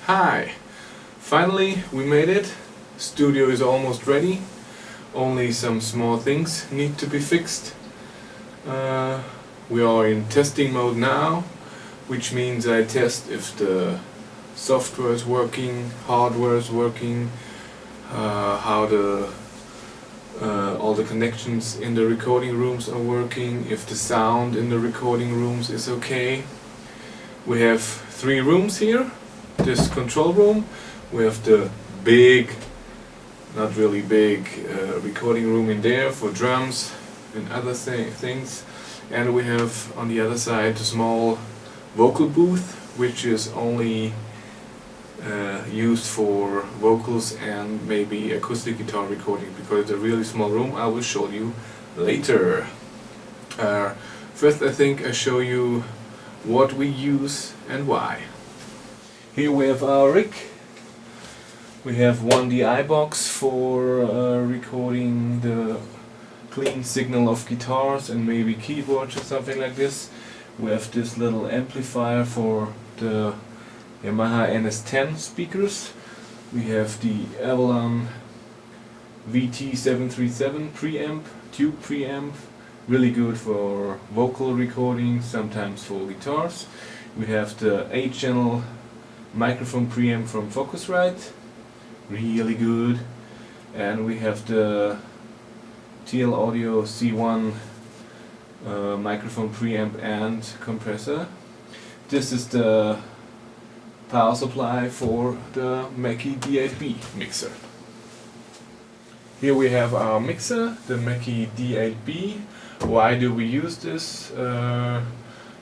Hi! Finally we made it. Studio is almost ready. Only some small things need to be fixed. We are in testing mode now, which means I test if the software is working, hardware is working, how all the connections in the recording rooms are working, if the sound in the recording rooms is okay. We have 3 rooms here. This control room, we have the big, not really big, recording room in there for drums and other things, and we have on the other side a small vocal booth, which is only used for vocals and maybe acoustic guitar recording, because it's a really small room. I will show you later. First I think I show you what we use and why. Here we have our rig. We have one DI box for recording the clean signal of guitars and maybe keyboards or something like this. We have this little amplifier for the Yamaha NS10 speakers. We have the Avalon VT737 preamp, tube preamp, really good for vocal recording, sometimes for guitars. We have the 8-channel microphone preamp from Focusrite, really good. And we have the TL Audio C1 microphone preamp and compressor. This is the power supply for the Mackie D8B mixer. Here we have our mixer, the Mackie D8B. Why do we use this?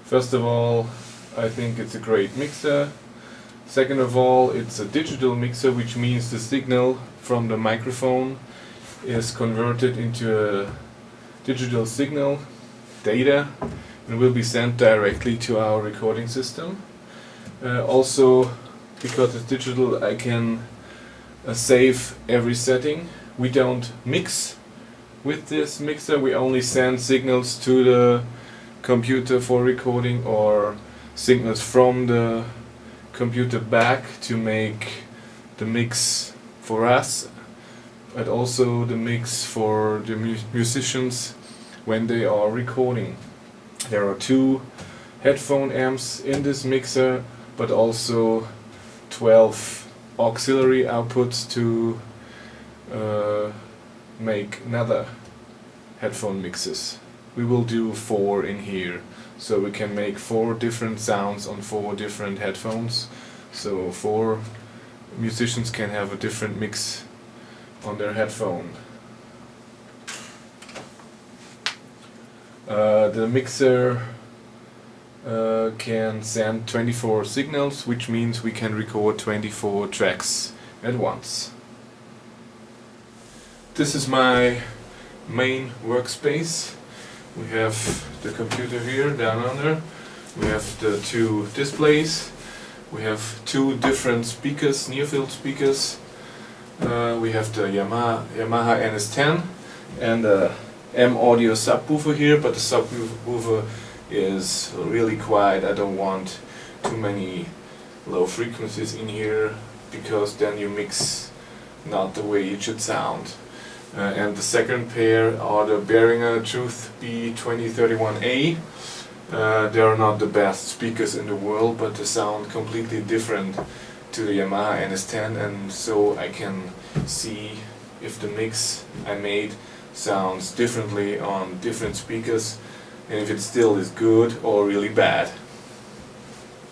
First of all, I think it's a great mixer. Second of all, it's a digital mixer, which means the signal from the microphone is converted into a digital signal, data, and will be sent directly to our recording system. Also, because it's digital, I can save every setting. We don't mix with this mixer, we only send signals to the computer for recording, or signals from the computer back to make the mix for us, but also the mix for the musicians when they are recording. There are 2 headphone amps in this mixer, but also 12 auxiliary outputs to make another headphone mixes. We will do 4 in here, so we can make 4 different sounds on 4 different headphones, so 4 musicians can have a different mix on their headphone. The mixer can send 24 signals, which means we can record 24 tracks at once. This is my main workspace. We have the computer here down under. We have the 2 displays. We have 2 different speakers, near-field speakers. We have the Yamaha NS10 and the M Audio subwoofer here, but the subwoofer is really quiet. I don't want too many low frequencies in here, because then you mix not the way it should sound. And the second pair are the Behringer Truth B2031A. They are not the best speakers in the world, but they sound completely different to the Yamaha NS10, and so I can see if the mix I made sounds differently on different speakers, and if it still is good or really bad.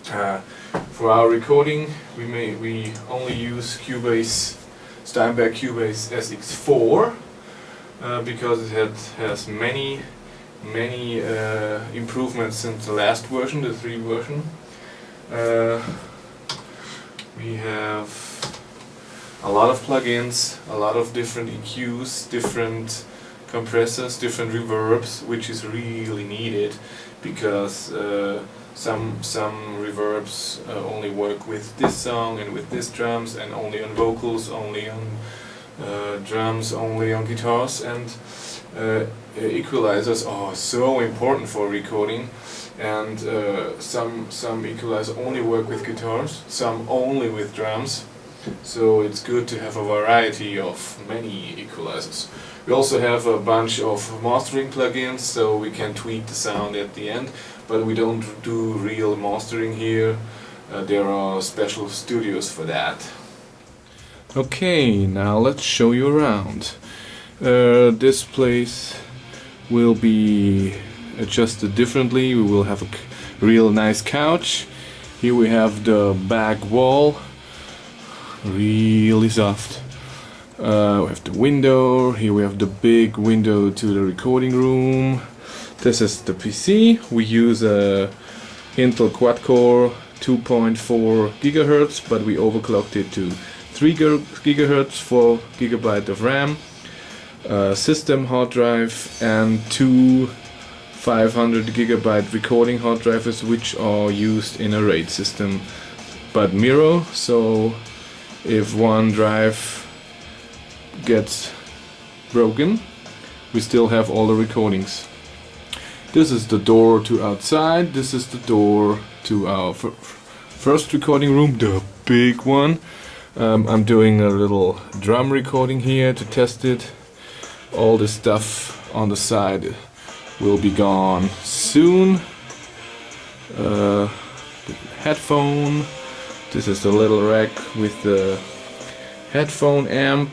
For our recording, we only use Cubase, Steinberg Cubase SX4, because it has many improvements since the last version, the 3 version. We have a lot of plugins, a lot of different EQs, different compressors, different reverbs, which is really needed, because some reverbs only work with this song and with this drums, and only on vocals, only on drums, only on guitars, and equalizers are so important for recording, and some equalizers only work with guitars, some only with drums, so it's good to have a variety of many equalizers. We also have a bunch of mastering plugins, so we can tweak the sound at the end, but we don't do real mastering here. There are special studios for that. Okay, now let's show you around. This place will be adjusted differently. We will have a real nice couch. Here we have the back wall, really soft. We have the window. Here we have the big window to the recording room. This is the PC. We use a Intel quad-core 2.4 gigahertz, but we overclocked it to 3 gigahertz, 4 gigabyte of RAM, system hard drive, and 2 500 gigabyte recording hard drives, which are used in a RAID system but mirror, so if one drive gets broken, we still have all the recordings. This is the door to outside. This is the door to our first recording room, the big one. I'm doing a little drum recording here to test it. All the stuff on the side will be gone soon. Headphone. This is the little rack with the headphone amp.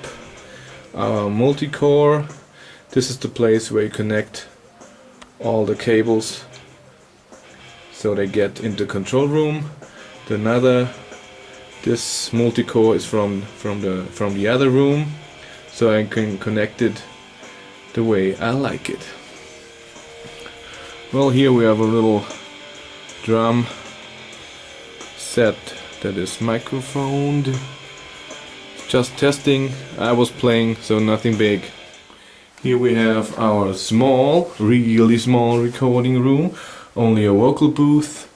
Multi-core. This is the place where you connect all the cables so they get into the control room. This multi-core is from the other room, so I can connect it the way I like it. Well, here we have a little drum set that is microphoned. Just testing. I was playing, so nothing big. Here we have our really small recording room. Only a vocal booth,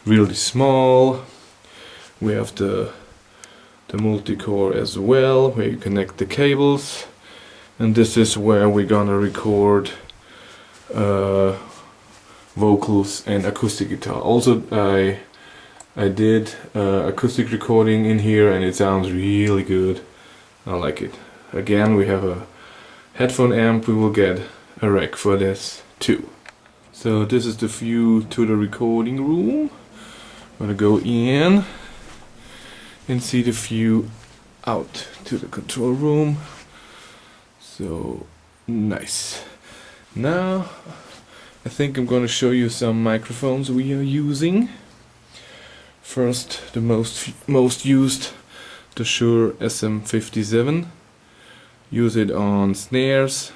really small. We have the multi-core as well, where you connect the cables. And this is where we're gonna record vocals and acoustic guitar. Also, I did acoustic recording in here, and it sounds really good. I like it. Again, we have a headphone amp. We will get a rack for this too. So this is the view to the recording room. I'm gonna go in and see the view out to the control room. So nice. Now I think I'm gonna show you some microphones we are using. First, the most used, the Shure SM57. Use it on snares,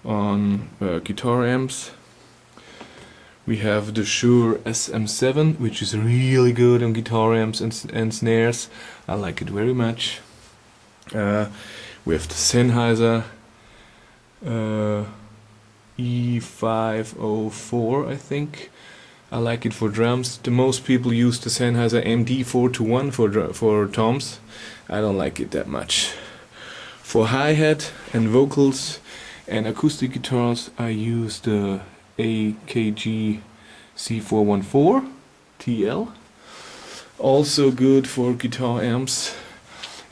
on guitar amps. We have the Shure SM7, which is really good on guitar amps and snares. I like it very much. We have the Sennheiser E504, I think. I like it for drums. The most people use the Sennheiser MD421 for toms. I don't like it that much. For hi-hat and vocals and acoustic guitars, I use the AKG C414 TL. Also good for guitar amps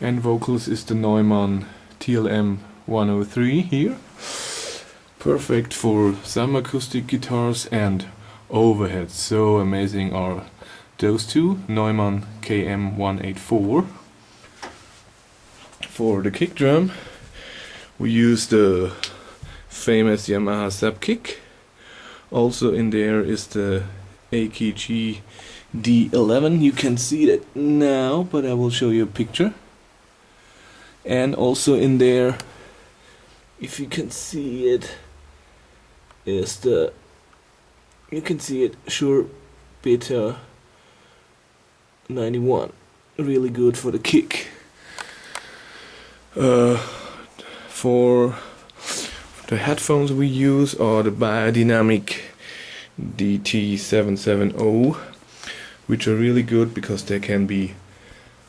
and vocals is the Neumann TLM 103 here. Perfect for some acoustic guitars and overheads. So amazing are those two. Neumann KM184. For the kick drum, we use the famous Yamaha sub kick. Also in there is the AKG D11. You can see that now, but I will show you a picture. And also in there, if you can see it, is the, you can see it, Shure Beta 91. Really good for the kick. For the headphones we use are the Biodynamic DT770, which are really good because they can be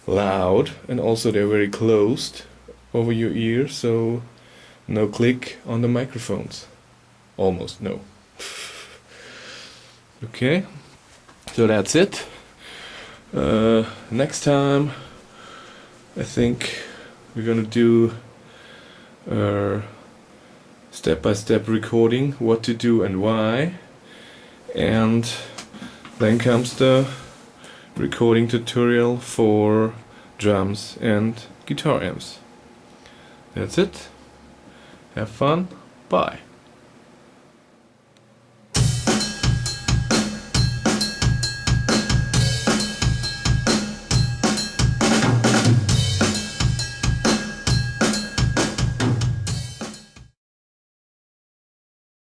loud and also they're very closed over your ear, so no click on the microphones. Almost no. Okay, so that's it. Next time I think we're gonna do step-by-step recording, what to do and why, and then comes the recording tutorial for drums and guitar amps. That's it. Have fun. Bye.